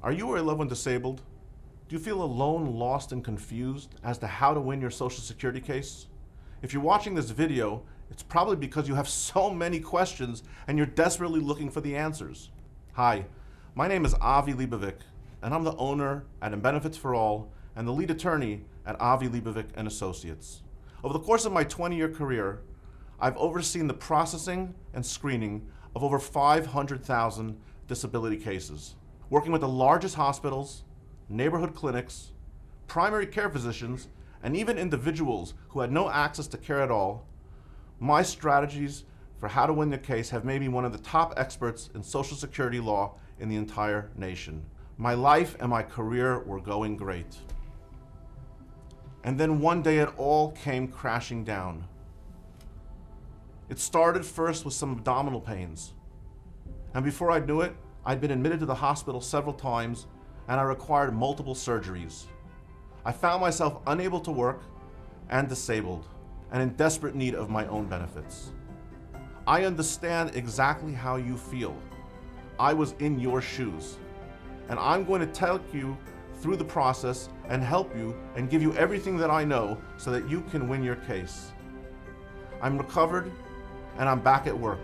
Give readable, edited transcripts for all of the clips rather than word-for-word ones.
Are you or a loved one disabled? Do you feel alone, lost, and confused as to how to win your Social Security case? If you're watching this video, it's probably because you have so many questions and you're desperately looking for the answers. Hi, my name is Avi Leibovic, and I'm the owner at Benefits for All and the lead attorney at Avi Leibovic Associates. Over the course of my 20-year career, I've overseen the processing and screening of over 500,000 disability cases, working with the largest hospitals, neighborhood clinics, primary care physicians, and even individuals who had no access to care at all. My strategies for how to win the case have made me one of the top experts in Social Security law in the entire nation. My life and my career were going great. And then one day it all came crashing down. It started first with some abdominal pains. And before I knew it, I'd been admitted to the hospital several times and I required multiple surgeries. I found myself unable to work and disabled and in desperate need of my own benefits. I understand exactly how you feel. I was in your shoes. And I'm going to take you through the process and help you and give you everything that I know so that you can win your case. I'm recovered and I'm back at work.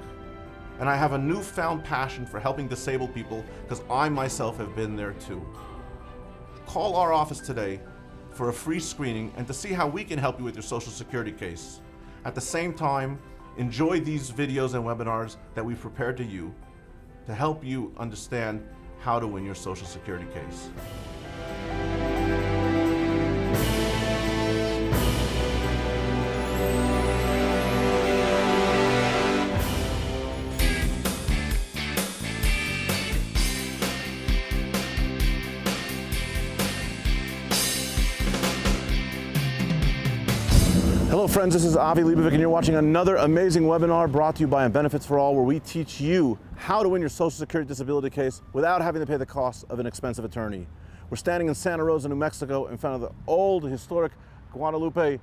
And I have a newfound passion for helping disabled people because I myself have been there too. Call our office today for a free screening and to see how we can help you with your Social Security case. At the same time, enjoy these videos and webinars that we've prepared to help you understand how to win your Social Security case. Hello friends, this is Avi Leibovic and you're watching another amazing webinar brought to you by Benefits for All, where we teach you how to win your Social Security disability case without having to pay the cost of an expensive attorney. We're standing in Santa Rosa, New Mexico in front of the old historic Guadalupe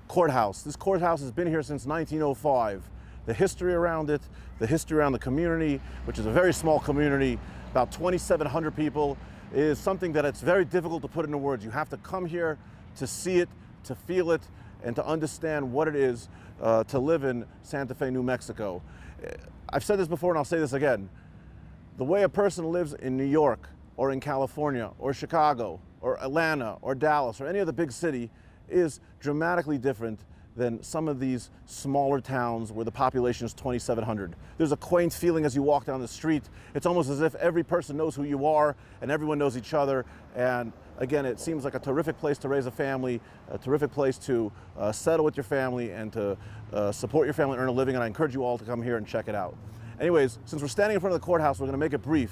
courthouse. This courthouse has been here since 1905. The history around it, the history around the community, which is a very small community, about 2,700 people, is something that it's very difficult to put into words. You have to come here to see it, to feel it, and to understand what it is to live in Santa Fe, New Mexico. I've said this before and I'll say this again. The way a person lives in New York or in California or Chicago or Atlanta or Dallas or any other big city is dramatically different than some of these smaller towns where the population is 2,700. There's a quaint feeling as you walk down the street. It's almost as if every person knows who you are and everyone knows each other. And again, it seems like a terrific place to raise a family, a terrific place to settle with your family and to support your family and earn a living. And I encourage you all to come here and check it out. Anyways, since we're standing in front of the courthouse, we're going to make it brief.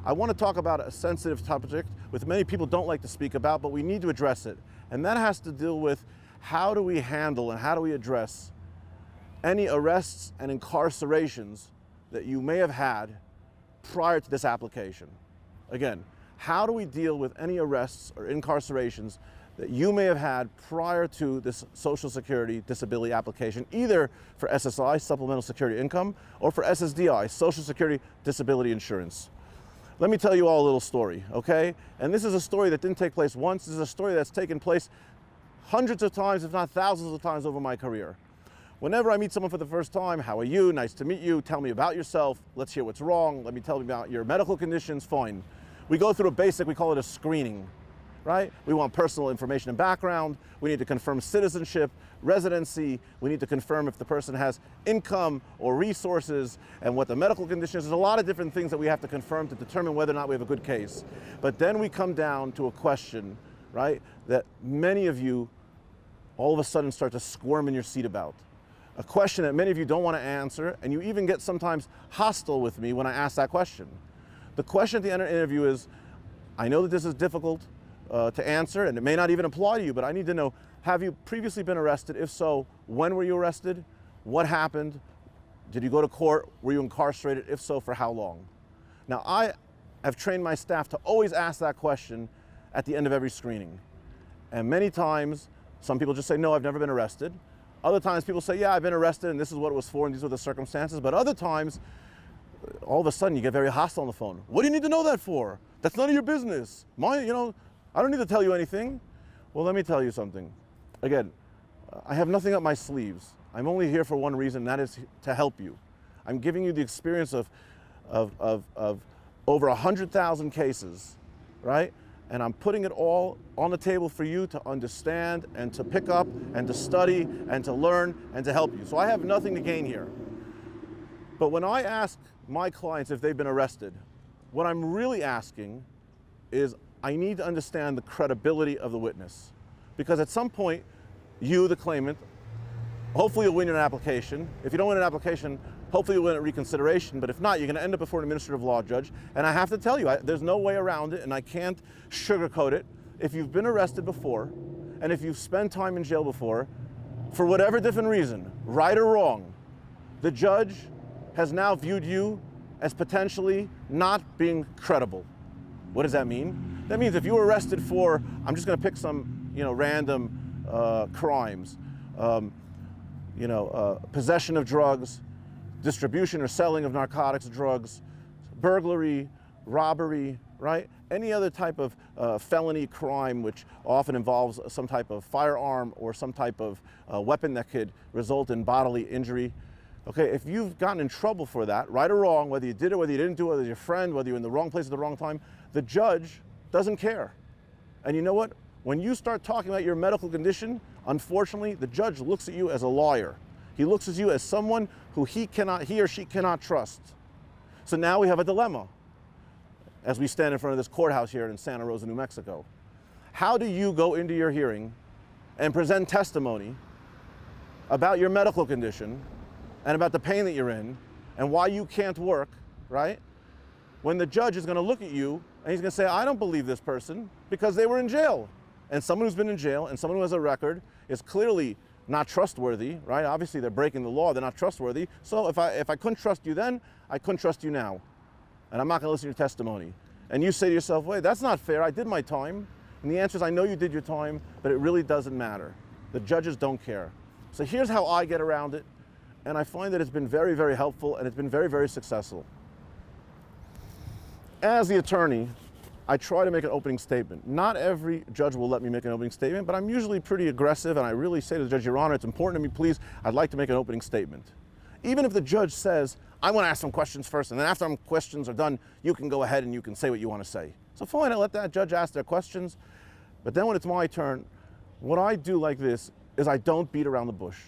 I want to talk about a sensitive subject which many people don't like to speak about, but we need to address it. And that has to deal with how do we handle and how do we address any arrests and incarcerations that you may have had prior to this application. Again, how do we deal with any arrests or incarcerations that you may have had prior to this Social Security disability application, either for SSI, Supplemental Security Income, or for SSDI, Social Security Disability Insurance. Let me tell you all a little story, okay? And this is a story that didn't take place once. This is a story that's taken place hundreds of times, if not thousands of times over my career. Whenever I meet someone for the first time, how are you? Nice to meet you. Tell me about yourself. Let's hear what's wrong. Let me tell you about your medical conditions. Fine. We go through a basic, we call it a screening, right? We want personal information and background. We need to confirm citizenship, residency. We need to confirm if the person has income or resources and what the medical condition is. There's a lot of different things that we have to confirm to determine whether or not we have a good case. But then we come down to a question, right, that many of you all of a sudden start to squirm in your seat about. A question that many of you don't want to answer, and you even get sometimes hostile with me when I ask that question. The question at the end of the interview is, I know that this is difficult to answer, and it may not even apply to you, but I need to know, have you previously been arrested? If so, when were you arrested? What happened? Did you go to court? Were you incarcerated? If so, for how long? Now, I have trained my staff to always ask that question at the end of every screening. And many times, some people just say, no, I've never been arrested. Other times people say, yeah, I've been arrested and this is what it was for and these were the circumstances. But other times, all of a sudden you get very hostile on the phone. What do you need to know that for? That's none of your business. I don't need to tell you anything. Well, let me tell you something. Again, I have nothing up my sleeves. I'm only here for one reason, and that is to help you. I'm giving you the experience of over 100,000 cases, right? And I'm putting it all on the table for you to understand and to pick up and to study and to learn and to help you. So I have nothing to gain here. But when I ask my clients if they've been arrested, what I'm really asking is I need to understand the credibility of the witness. Because at some point, you, the claimant, hopefully you'll win an application. If you don't win an application, hopefully you'll win a reconsideration. But if not, you're going to end up before an administrative law judge. And I have to tell you, there's no way around it, and I can't sugarcoat it. If you've been arrested before, and if you've spent time in jail before, for whatever different reason, right or wrong, the judge has now viewed you as potentially not being credible. What does that mean? That means if you were arrested for, I'm just going to pick some, random crimes, possession of drugs, distribution or selling of narcotics, drugs, burglary, robbery, right? Any other type of felony crime which often involves some type of firearm or some type of weapon that could result in bodily injury. Okay, if you've gotten in trouble for that, right or wrong, whether you did it, whether you didn't do it, whether you're your friend, whether you're in the wrong place at the wrong time, the judge doesn't care. And you know what? When you start talking about your medical condition, unfortunately, the judge looks at you as a liar. He looks at you as someone who he or she cannot trust. So now we have a dilemma as we stand in front of this courthouse here in Santa Rosa, New Mexico. How do you go into your hearing and present testimony about your medical condition and about the pain that you're in and why you can't work, right? When the judge is going to look at you and he's going to say, I don't believe this person because they were in jail. And someone who's been in jail and someone who has a record is clearly not trustworthy, right? Obviously they're breaking the law, they're not trustworthy. So if I couldn't trust you then, I couldn't trust you now. And I'm not going to listen to your testimony. And you say to yourself, wait, that's not fair, I did my time. And the answer is, I know you did your time, but it really doesn't matter. The judges don't care. So here's how I get around it. And I find that it's been very, very helpful and it's been very, very successful. As the attorney, I try to make an opening statement. Not every judge will let me make an opening statement, but I'm usually pretty aggressive and I really say to the judge, Your Honor, it's important to me, please, I'd like to make an opening statement. Even if the judge says, I want to ask some questions first, and then after some questions are done, you can go ahead and you can say what you want to say. So fine, I let that judge ask their questions, but then when it's my turn, what I do like this is I don't beat around the bush.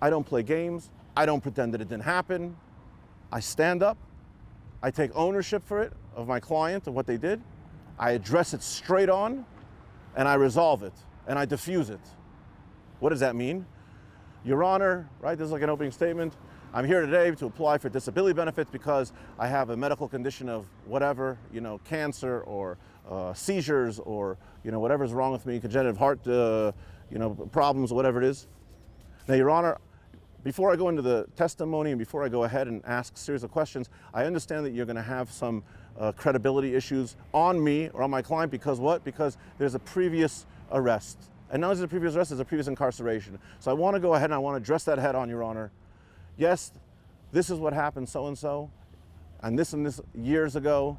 I don't play games, I don't pretend that it didn't happen. I stand up, I take ownership for it, of my client, of what they did. I address it straight on, and I resolve it, and I diffuse it. What does that mean? Your Honor, right, this is like an opening statement. I'm here today to apply for disability benefits because I have a medical condition of whatever, cancer or seizures or, whatever's wrong with me, congenital heart, problems, whatever it is. Now, Your Honor, before I go into the testimony and before I go ahead and ask a series of questions, I understand that you're going to have some credibility issues on me or on my client because what? Because there's a previous arrest. And not only is there a previous arrest, there's a previous incarceration. So I want to go ahead and I want to address that head on, Your Honor. Yes, this is what happened so-and-so, and this years ago.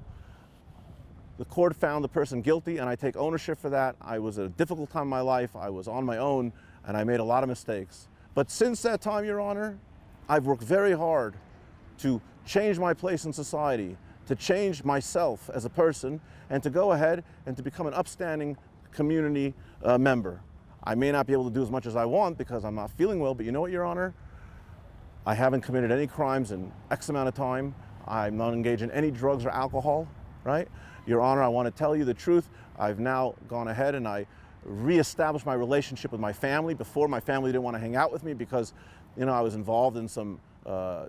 The court found the person guilty, and I take ownership for that. I was at a difficult time in my life. I was on my own, and I made a lot of mistakes. But since that time, Your Honor, I've worked very hard to change my place in society, to change myself as a person, and to go ahead and to become an upstanding community member. I may not be able to do as much as I want because I'm not feeling well, but you know what, Your Honor? I haven't committed any crimes in X amount of time. I'm not engaged in any drugs or alcohol, right? Your Honor, I want to tell you the truth. I've now gone ahead and I reestablished my relationship with my family. Before, my family didn't want to hang out with me because, I was involved in some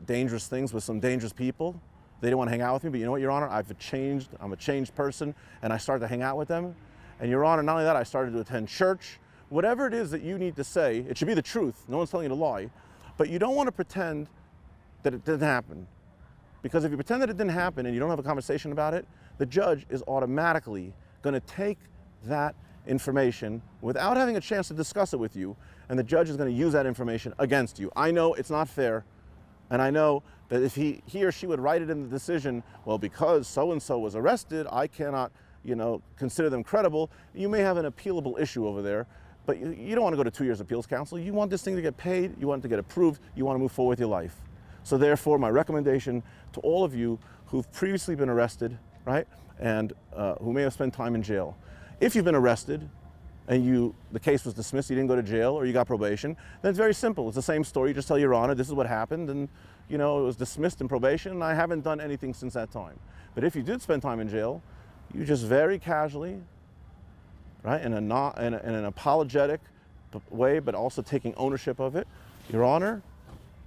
dangerous things with some dangerous people. They didn't want to hang out with me, but you know what, Your Honor? I've changed. I'm a changed person, and I started to hang out with them. And Your Honor, not only that, I started to attend church. Whatever it is that you need to say, it should be the truth. No one's telling you to lie. But you don't want to pretend that it didn't happen. Because if you pretend that it didn't happen and you don't have a conversation about it, the judge is automatically going to take that information without having a chance to discuss it with you, and the judge is going to use that information against you. I know it's not fair, And I know that if he or she would write it in the decision, well, because so-and-so was arrested, I cannot, consider them credible. You may have an appealable issue over there, but you don't want to go to 2 years appeals counsel. You want this thing to get paid, you want it to get approved, you want to move forward with your life. So therefore, my recommendation to all of you who've previously been arrested, right, and who may have spent time in jail, if you've been arrested and the case was dismissed, you didn't go to jail or you got probation, then it's very simple. It's the same story. You just tell Your Honor, this is what happened, and it was dismissed in probation, and I haven't done anything since that time. But if you did spend time in jail, you just very casually, right, in an apologetic way, but also taking ownership of it. Your Honor,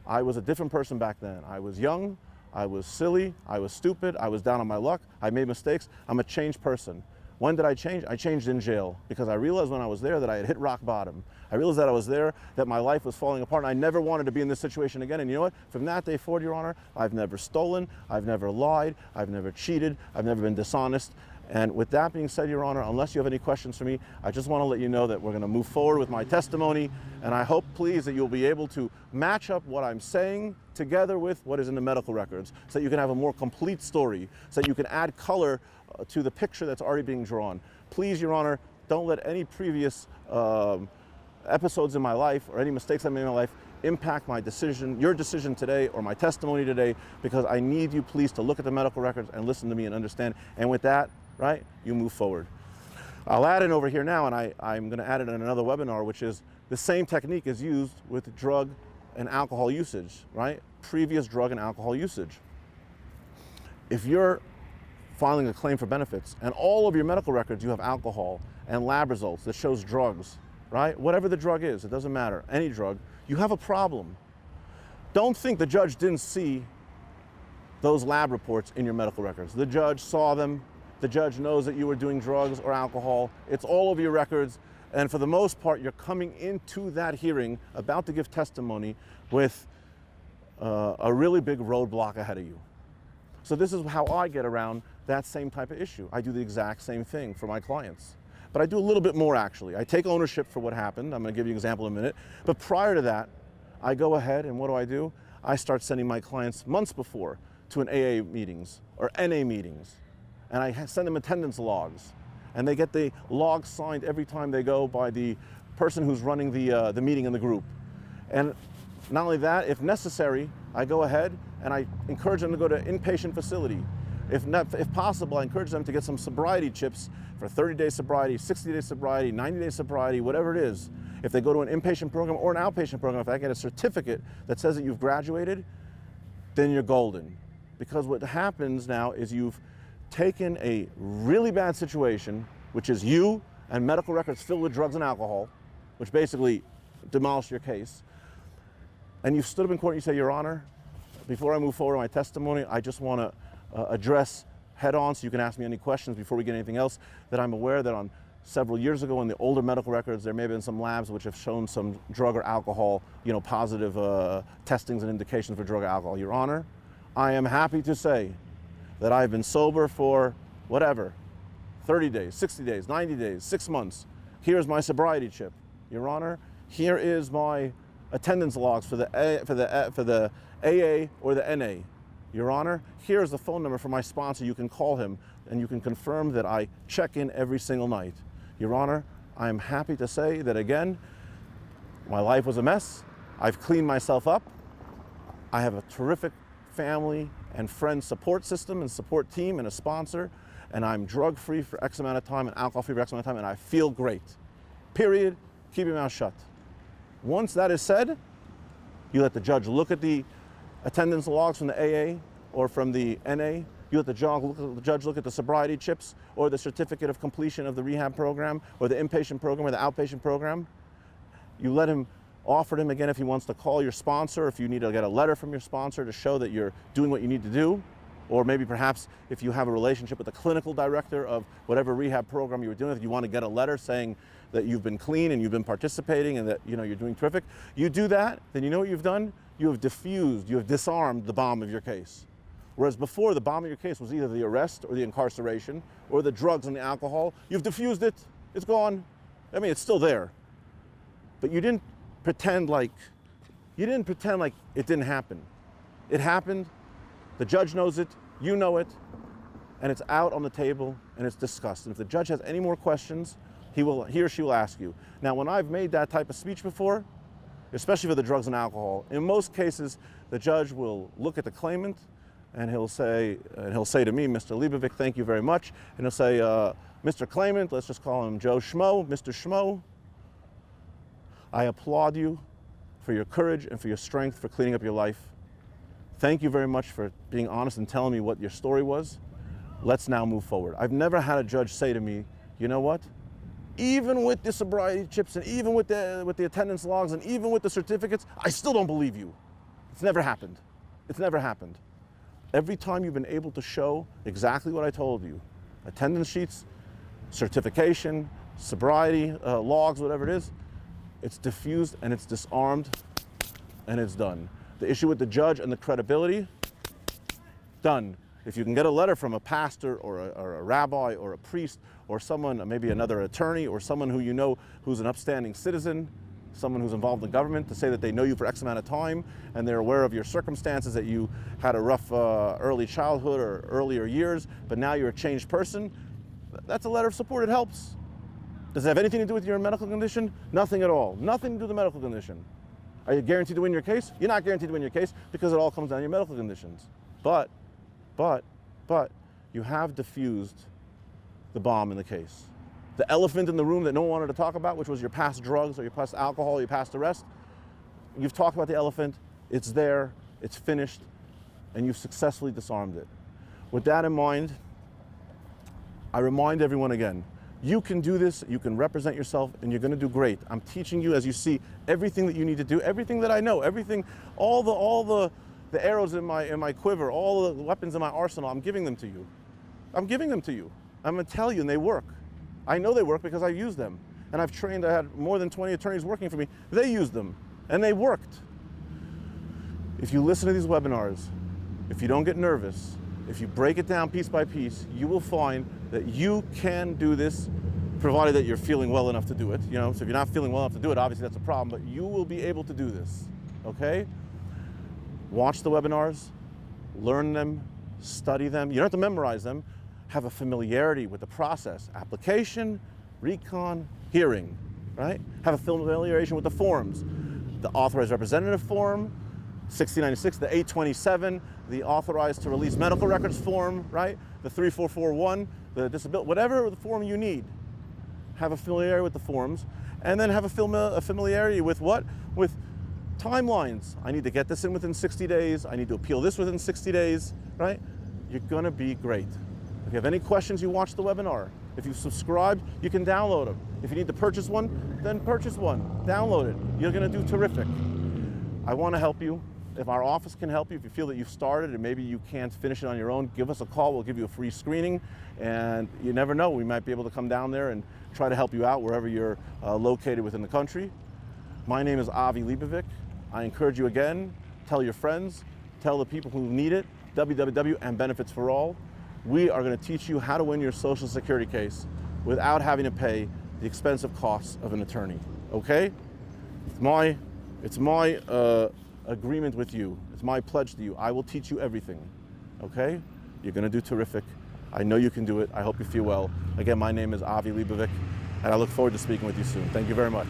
I was a different person back then. I was young, I was silly, I was stupid, I was down on my luck, I made mistakes, I'm a changed person. When did I change? I changed in jail because I realized when I was there that I had hit rock bottom. I realized that I was there, that my life was falling apart, and I never wanted to be in this situation again. And you know what? From that day forward, Your Honor, I've never stolen, I've never lied, I've never cheated, I've never been dishonest. And with that being said, Your Honor, unless you have any questions for me, I just want to let you know that we're going to move forward with my testimony, and I hope, please, that you'll be able to match up what I'm saying together with what is in the medical records so that you can have a more complete story, so that you can add color to the picture that's already being drawn. Please, Your Honor, don't let any previous episodes in my life or any mistakes I made in my life impact my decision, your decision today, or my testimony today, because I need you, please, to look at the medical records and listen to me and understand. And with that, right, you move forward. I'll add it over here now, and I'm going to add it in another webinar, which is the same technique is used with drug and alcohol usage, right? Previous drug and alcohol usage. If you're filing a claim for benefits and all of your medical records you have alcohol and lab results that shows drugs, right? Whatever the drug is, it doesn't matter, any drug, you have a problem. Don't think the judge didn't see those lab reports in your medical records. The judge saw them. The judge knows that you were doing drugs or alcohol. It's all over your records. And for the most part, you're coming into that hearing about to give testimony with a really big roadblock ahead of you. So this is how I get around that same type of issue. I do the exact same thing for my clients. But I do a little bit more, actually. I take ownership for what happened. I'm going to give you an example in a minute. But prior to that, I go ahead and what do? I start sending my clients months before to an AA meetings or NA meetings. And I send them attendance logs. And they get the logs signed every time they go by the person who's running the meeting in the group. And not only that, if necessary, I go ahead and I encourage them to go to inpatient facility. If possible, I encourage them to get some sobriety chips for 30-day sobriety, 60-day sobriety, 90-day sobriety, whatever it is. If they go to an inpatient program or an outpatient program, if I get a certificate that says that you've graduated, then you're golden. Because what happens now is you've taken a really bad situation, which is you and medical records filled with drugs and alcohol, which basically demolished your case, and you've stood up in court and you say, Your Honor, before I move forward in my testimony, I just want to address head on, so you can ask me any questions before we get anything else, that I'm aware that on several years ago in the older medical records, there may have been some labs which have shown some drug or alcohol, positive testings and indications for drug or alcohol. Your Honor, I am happy to say that I've been sober for whatever, 30 days, 60 days, 90 days, 6 months. Here's my sobriety chip. Your Honor, here is my attendance logs for the AA or the NA. Your Honor, here's the phone number for my sponsor. You can call him and you can confirm that I check in every single night. Your Honor, I'm happy to say that again, my life was a mess. I've cleaned myself up. I have a terrific family and friend support system and support team and a sponsor, and I'm drug-free for X amount of time and alcohol-free for X amount of time, and I feel great. Period. Keep your mouth shut. Once that is said, you let the judge look at the attendance logs from the AA or from the NA. You let the judge look at the sobriety chips or the certificate of completion of the rehab program or the inpatient program or the outpatient program. You let him offer him again if he wants to call your sponsor, if you need to get a letter from your sponsor to show that you're doing what you need to do, or maybe perhaps if you have a relationship with the clinical director of whatever rehab program you were doing, if you want to get a letter saying that you've been clean and you've been participating and that you're doing terrific. You do that, then you know what you've done? You have diffused, you have disarmed the bomb of your case. Whereas before, the bomb of your case was either the arrest or the incarceration or the drugs and the alcohol. You've diffused it, it's gone. I mean, it's still there. But you didn't pretend like it didn't happen. It happened, the judge knows it, you know it, and it's out on the table and it's discussed. And if the judge has any more questions, he or she will ask you. Now, when I've made that type of speech before, especially for the drugs and alcohol, in most cases, the judge will look at the claimant and he'll say to me, Mr. Leibovic, thank you very much. And he'll say, Mr. Claimant, let's just call him Joe Schmo, Mr. Schmo, I applaud you for your courage and for your strength for cleaning up your life. Thank you very much for being honest and telling me what your story was. Let's now move forward. I've never had a judge say to me, you know what? Even with the sobriety chips and even with the attendance logs and even with the certificates, I still don't believe you. It's never happened. It's never happened. Every time you've been able to show exactly what I told you, attendance sheets, certification, sobriety, logs, whatever it is, it's diffused and it's disarmed and it's done. The issue with the judge and the credibility, done. If you can get a letter from a pastor or a rabbi or a priest or someone, maybe another attorney or someone who you know who's an upstanding citizen, someone who's involved in government, to say that they know you for X amount of time and they're aware of your circumstances, that you had a rough early childhood or earlier years, but now you're a changed person, that's a letter of support. It helps. Does it have anything to do with your medical condition? Nothing at all. Nothing to do with the medical condition. Are you guaranteed to win your case? You're not guaranteed to win your case because it all comes down to your medical conditions. But you have diffused the bomb in the case. The elephant in the room that no one wanted to talk about, which was your past drugs or your past alcohol or your past arrest, you've talked about the elephant, it's there, it's finished, and you've successfully disarmed it. With that in mind, I remind everyone again, you can do this, you can represent yourself, and you're gonna do great. I'm teaching you, as you see, everything that you need to do, everything that I know, everything, all the arrows in my quiver, all the weapons in my arsenal, I'm giving them to you. I'm giving them to you. I'm gonna tell you, and they work. I know they work because I've used them. And I've trained, I had more than 20 attorneys working for me. They used them, and they worked. If you listen to these webinars, if you don't get nervous, if you break it down piece by piece, you will find that you can do this, provided that you're feeling well enough to do it. You know, so if you're not feeling well enough to do it, obviously that's a problem, but you will be able to do this, okay? Watch the webinars, learn them, study them. You don't have to memorize them. Have a familiarity with the process. Application, recon, hearing, right? Have a familiarity with the forms. The authorized representative form, 6096, the 827, the authorized to release medical records form, right? The 3441, the disability, whatever the form you need. Have a familiarity with the forms, and then have a familiarity with what? With timelines. I need to get this in within 60 days. I need to appeal this within 60 days, right? You're gonna be great. If you have any questions, you watch the webinar. If you've subscribed, you can download them. If you need to purchase one, then purchase one. Download it. You're gonna do terrific. I wanna help you. If our office can help you, if you feel that you've started and maybe you can't finish it on your own, give us a call. We'll give you a free screening. And you never know, we might be able to come down there and try to help you out wherever you're located within the country. My name is Avi Leibovic. I encourage you again, tell your friends, tell the people who need it, www and benefits for all. We are going to teach you how to win your Social Security case without having to pay the expensive costs of an attorney, okay? It's my agreement with you. It's my pledge to you. I will teach you everything, okay? You're going to do terrific. I know you can do it. I hope you feel well. Again, my name is Avi Leibovic, and I look forward to speaking with you soon. Thank you very much.